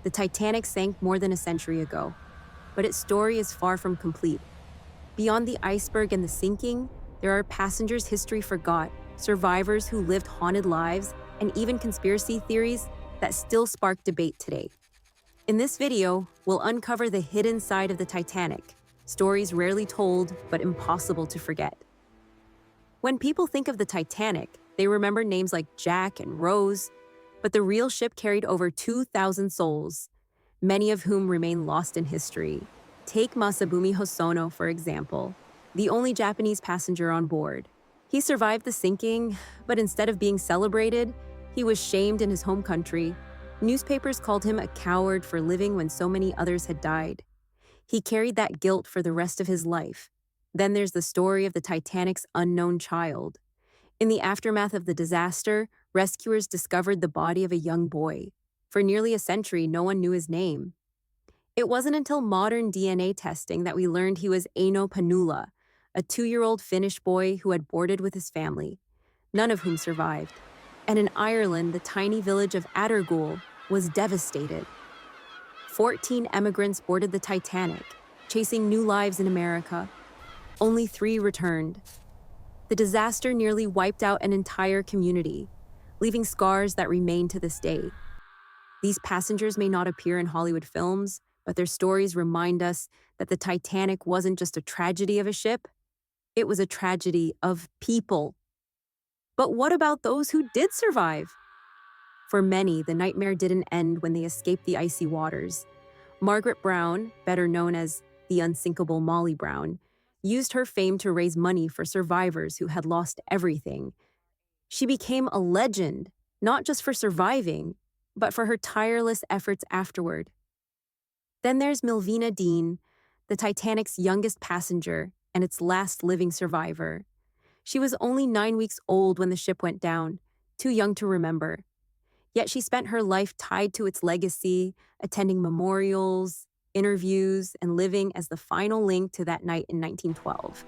The Titanic sank more than a century ago, but its story is far from complete. Beyond the iceberg and the sinking, there are passengers history forgot, survivors who lived haunted lives, and even conspiracy theories that still spark debate today. In this video, we'll uncover the hidden side of the Titanic, stories rarely told but impossible to forget. When people think of the Titanic, they remember names like Jack and Rose, but the real ship carried over 2,000 souls, many of whom remain lost in history. Take Masabumi Hosono, for example, the only Japanese passenger on board. He survived the sinking, but instead of being celebrated, he was shamed in his home country. Newspapers called him a coward for living when so many others had died. He carried that guilt for the rest of his life. Then there's the story of the Titanic's unknown child. In the aftermath of the disaster, rescuers discovered the body of a young boy. For nearly a century, no one knew his name. It wasn't until modern DNA testing that we learned he was Eino Panula, a 2-year-old Finnish boy who had boarded with his family, none of whom survived. And in Ireland, the tiny village of Attergool was devastated. 14 emigrants boarded the Titanic, chasing new lives in America. Only 3 returned. The disaster nearly wiped out an entire community, leaving scars that remain to this day. These passengers may not appear in Hollywood films, but their stories remind us that the Titanic wasn't just a tragedy of a ship, it was a tragedy of people. But what about those who did survive? For many, the nightmare didn't end when they escaped the icy waters. Margaret Brown, better known as the unsinkable Molly Brown, used her fame to raise money for survivors who had lost everything. She became a legend, not just for surviving, but for her tireless efforts afterward. Then there's Milvina Dean, the Titanic's youngest passenger and its last living survivor. She was only 9 weeks old when the ship went down, too young to remember. Yet she spent her life tied to its legacy, attending memorials, interviews, and living as the final link to that night in 1912.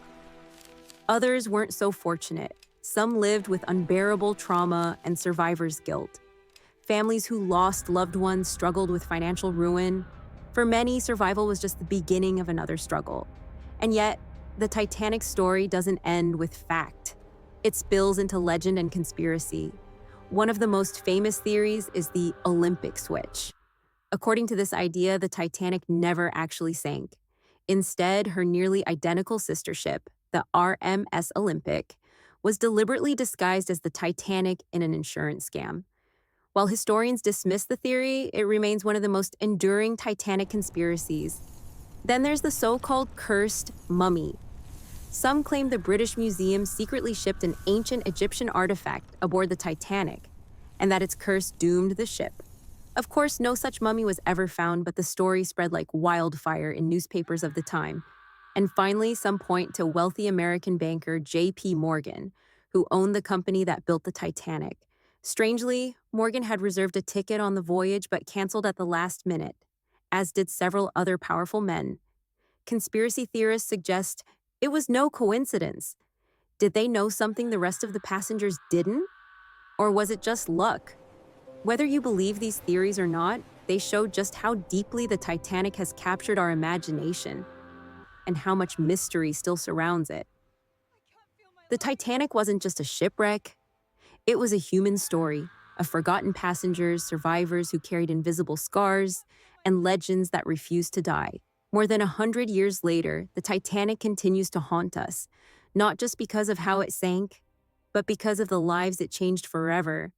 Others weren't so fortunate. Some lived with unbearable trauma and survivor's guilt. Families who lost loved ones struggled with financial ruin. For many, survival was just the beginning of another struggle. And yet, the Titanic story doesn't end with fact. It spills into legend and conspiracy. One of the most famous theories is the Olympic switch. According to this idea, the Titanic never actually sank. Instead, her nearly identical sister ship, the RMS Olympic, was deliberately disguised as the Titanic in an insurance scam. While historians dismiss the theory, it remains one of the most enduring Titanic conspiracies. Then there's the so-called cursed mummy. Some claim the British Museum secretly shipped an ancient Egyptian artifact aboard the Titanic, and that its curse doomed the ship. Of course, no such mummy was ever found, but the story spread like wildfire in newspapers of the time. And finally, some point to wealthy American banker J.P. Morgan, who owned the company that built the Titanic. Strangely, Morgan had reserved a ticket on the voyage but canceled at the last minute, as did several other powerful men. Conspiracy theorists suggest it was no coincidence. Did they know something the rest of the passengers didn't? Or was it just luck? Whether you believe these theories or not, they show just how deeply the Titanic has captured our imagination and how much mystery still surrounds it. The Titanic wasn't just a shipwreck. It was a human story of forgotten passengers, survivors who carried invisible scars, and legends that refused to die. More than 100 years later, the Titanic continues to haunt us, not just because of how it sank, but because of the lives it changed forever.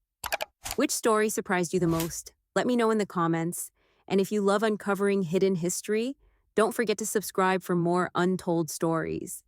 Which story surprised you the most? Let me know in the comments. And if you love uncovering hidden history, don't forget to subscribe for more untold stories.